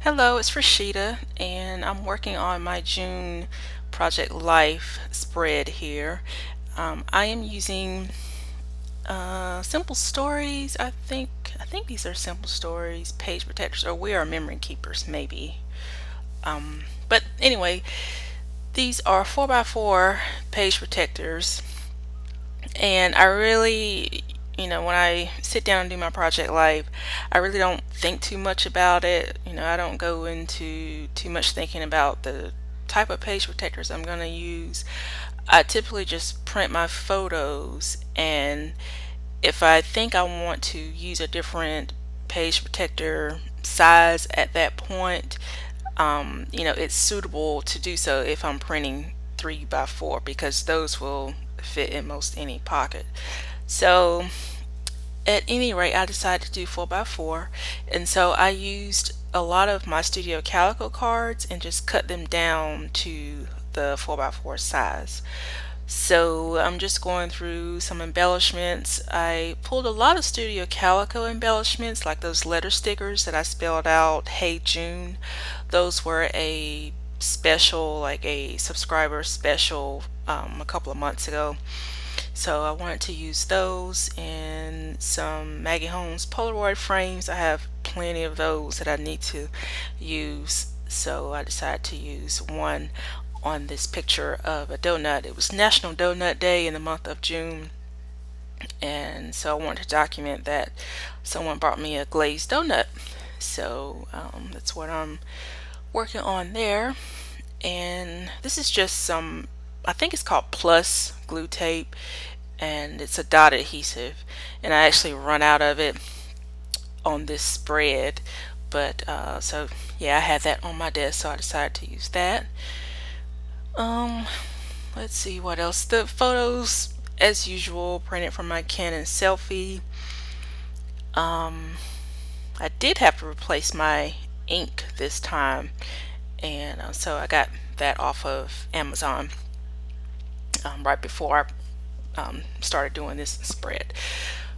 Hello, it's Rashida, and I'm working on my June Project Life spread here. I am using simple stories. I think these are simple stories, page protectors, or we are memory keepers, maybe. But anyway, these are 4x4 page protectors, and I really, when I sit down and do my project live, I really don't think too much about it. I don't go into too much thinking about the type of page protectors I'm going to use. I typically just print my photos, and if I think I want to use a different page protector size at that point, it's suitable to do so if I'm printing 3x4 because those will fit in most any pocket. So at any rate, I decided to do 4x4, and so I used a lot of my Studio Calico cards and just cut them down to the 4x4 size. So I'm just going through some embellishments. I pulled a lot of Studio Calico embellishments, like those letter stickers that I spelled out, "Hey June." Those were a special, like a subscriber special, a couple of months ago. So I wanted to use those and some Maggie Holmes Polaroid frames. I have plenty of those that I need to use. So I decided to use one on this picture of a donut. It was National Donut Day in the month of June, and so I wanted to document that someone brought me a glazed donut. So that's what I'm working on there. And this is just some, I think it's called Plus glue tape, and it's a dot adhesive, and I actually run out of it on this spread, but so yeah, I had that on my desk, so I decided to use that. um let's see what else. The photos, as usual, printed from my Canon selfie. I did have to replace my ink this time, and so I got that off of Amazon right before I started doing this spread.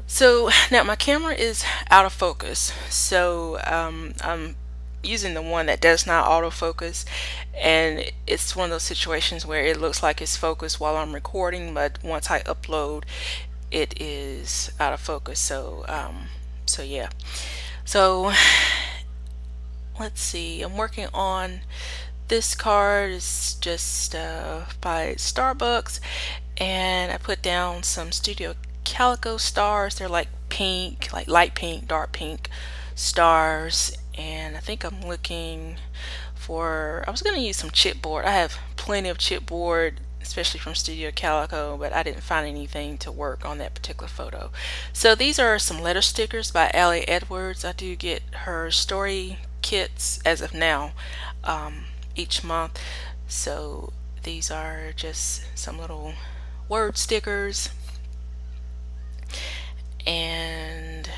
So now my camera is out of focus, so I'm using the one that does not autofocus, and it's one of those situations where it looks like it's focused while I'm recording, but once I upload it is out of focus. So yeah, so let's see, I'm working on this card. Is just by Starbucks, and I put down some Studio Calico stars. They're like pink, like light pink, dark pink stars, and I think I'm looking for, I was going to use some chipboard. I have plenty of chipboard, especially from Studio Calico, but I didn't find anything to work on that particular photo. So these are some letter stickers by Allie Edwards. I do get her story kits as of now each month. So these are just some little word stickers, and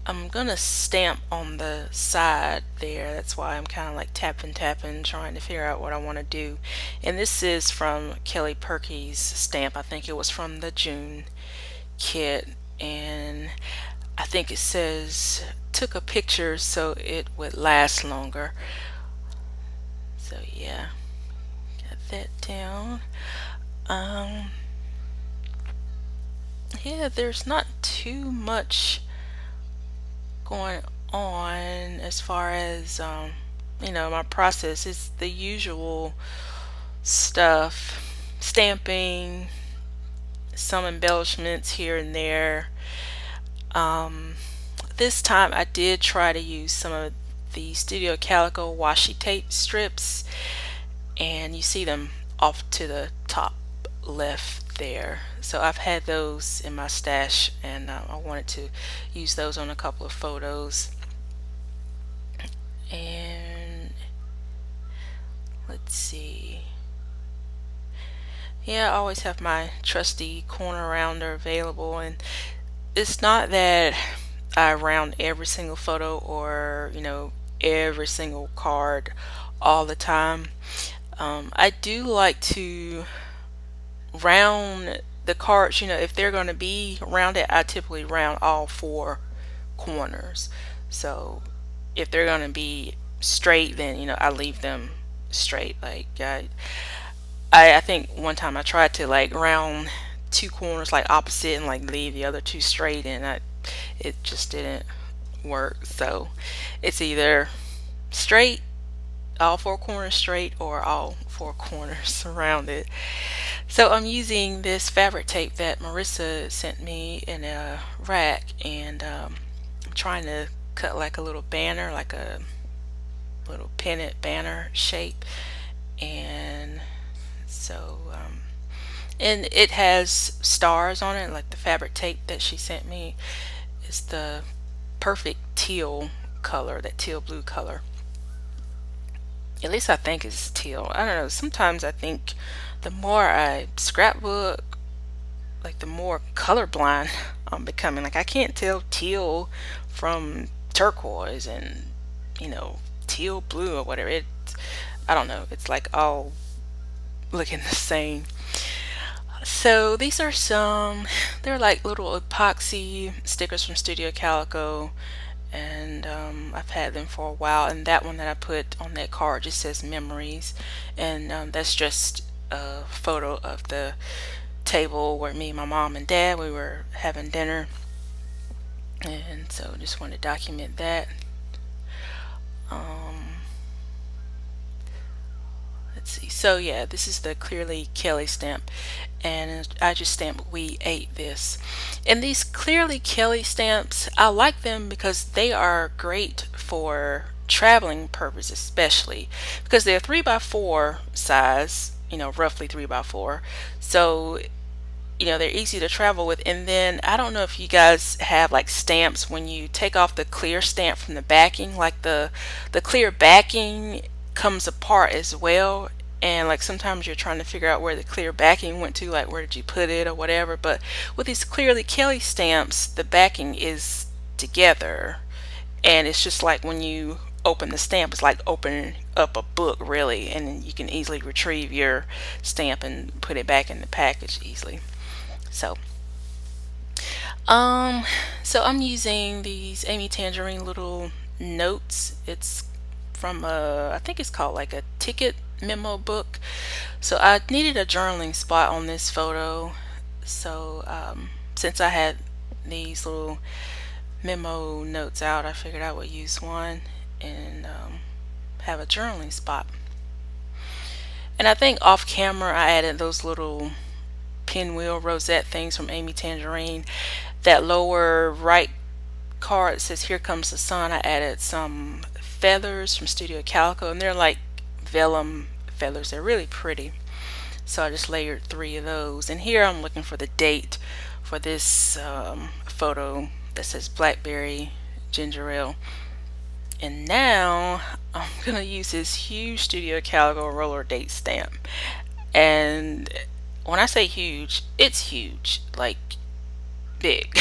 I'm gonna stamp on the side there. That's why I'm kind of like tapping trying to figure out what I want to do. And this is from Kelly Perky's stamp. I think it was from the June kit, and I think it says took a picture so it would last longer. So yeah, got that down. Yeah, there's not too much going on as far as my process. Is the usual stuff: stamping, some embellishments here and there. This time I did try to use some of the Studio Calico washi tape strips, and you see them off to the top left there. So I've had those in my stash, and I wanted to use those on a couple of photos. And let's see, yeah, I always have my trusty corner rounder available, and it's not that I round every single photo or every single card all the time. I do like to round the cards. If they're going to be rounded, I typically round all four corners. So if they're gonna be straight, then I leave them straight. Like I think one time I tried to like round two corners like opposite and like leave the other two straight, and it just didn't work. So it's either straight, all four corners straight, or all four corners rounded. So I'm using this fabric tape that Marissa sent me in a rack, and I'm trying to cut like a little banner, like a little pennant banner shape. And so and it has stars on it, like the fabric tape that she sent me is the perfect teal color, that teal blue color. At least I think it's teal. I don't know, sometimes I think the more I scrapbook, like the more colorblind I'm becoming. Like I can't tell teal from turquoise and teal blue or whatever. I don't know, it's like all looking the same. So these are they're like little epoxy stickers from Studio Calico, and I've had them for a while. And that one that I put on that card just says memories, and that's just a photo of the table where me, my mom, and dad, we were having dinner, and so just want to document that. Let's see. So yeah, this is the Clearly Kelly stamp, and I just stamped "We ate this." And these Clearly Kelly stamps, I like them because they are great for traveling purposes, especially because they're 3x4 size, roughly 3x4. So they're easy to travel with. And then I don't know if you guys have like stamps when you take off the clear stamp from the backing, like the clear backing comes apart as well, and like sometimes you're trying to figure out where the clear backing went to, like where did you put it or whatever. But with these Clearly Kelly stamps, the backing is together, and it's just like when you open the stamp, it's like opening up a book really, and you can easily retrieve your stamp and put it back in the package easily. So I'm using these Amy Tangerine little notes. It's from I think it's called like a ticket memo book. So I needed a journaling spot on this photo. So since I had these little memo notes out, I figured I would use one and have a journaling spot. And I think off camera I added those little pinwheel rosette things from Amy Tangerine. That lower right card says "Here Comes the Sun." I added some feathers from Studio Calico, and they're like vellum feathers. They're really pretty. So I just layered 3 of those. And here I'm looking for the date for this photo that says Blackberry Ginger Ale. And now I'm gonna use this huge Studio Calico roller date stamp. And when I say huge, it's huge, like big.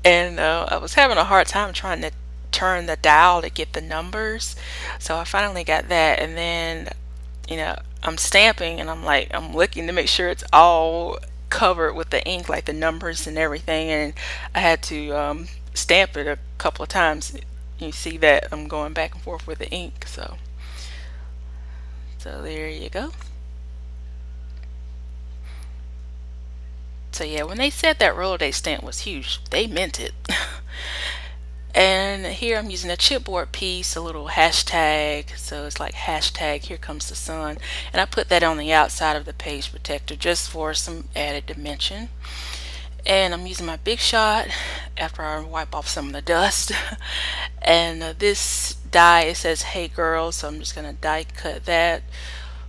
And I was having a hard time trying to turn the dial to get the numbers, so I finally got that. And then I'm stamping, and I'm looking to make sure it's all covered with the ink, like the numbers and everything, and I had to stamp it a couple of times. You see that I'm going back and forth with the ink. So there you go. So yeah, when they said that roller date stamp was huge, they meant it. And here I'm using a chipboard piece, a little hashtag, so it's like hashtag "Here Comes the Sun," and I put that on the outside of the page protector just for some added dimension. And I'm using my Big Shot after I wipe off some of the dust. And this die, it says "Hey Girl," so I'm just gonna die cut that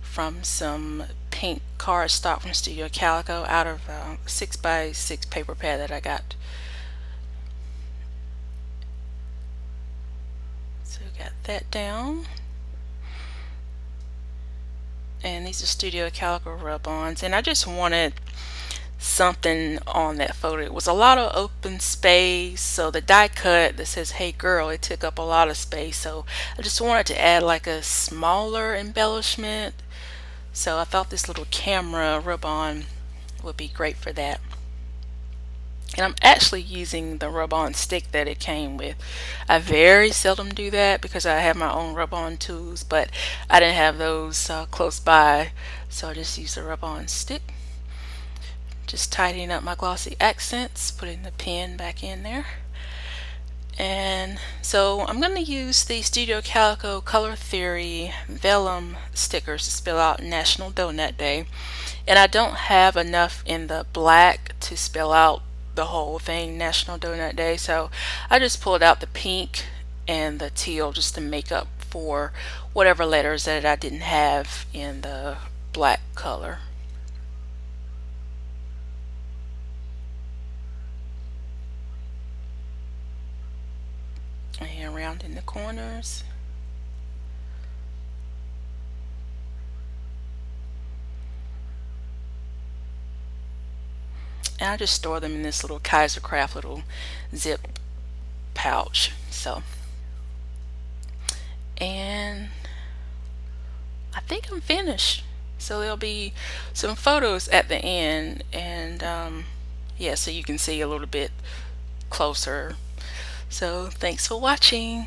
from some pink cardstock from Studio Calico out of a 6x6 paper pad that I got. So got that down. And these are Studio Calico rub-ons, and I just wanted something on that photo. It was a lot of open space, so the die cut that says "Hey Girl," it took up a lot of space, so I just wanted to add like a smaller embellishment. So I thought this little camera rub-on would be great for that. And I'm actually using the rub-on stick that it came with. I very seldom do that because I have my own rub-on tools, but I didn't have those close by, so I just use the rub-on stick. Just tidying up my glossy accents, putting the pen back in there. And so I'm going to use the Studio Calico Color Theory vellum stickers to spell out National Donut Day. And I don't have enough in the black to spell out the whole thing, National Donut Day, so I just pulled out the pink and the teal just to make up for whatever letters that I didn't have in the black color. And around in the corners. And I just store them in this little Kaiser Craft little zip pouch. So, and I think I'm finished. So there'll be some photos at the end, and yeah, so you can see a little bit closer. So thanks for watching.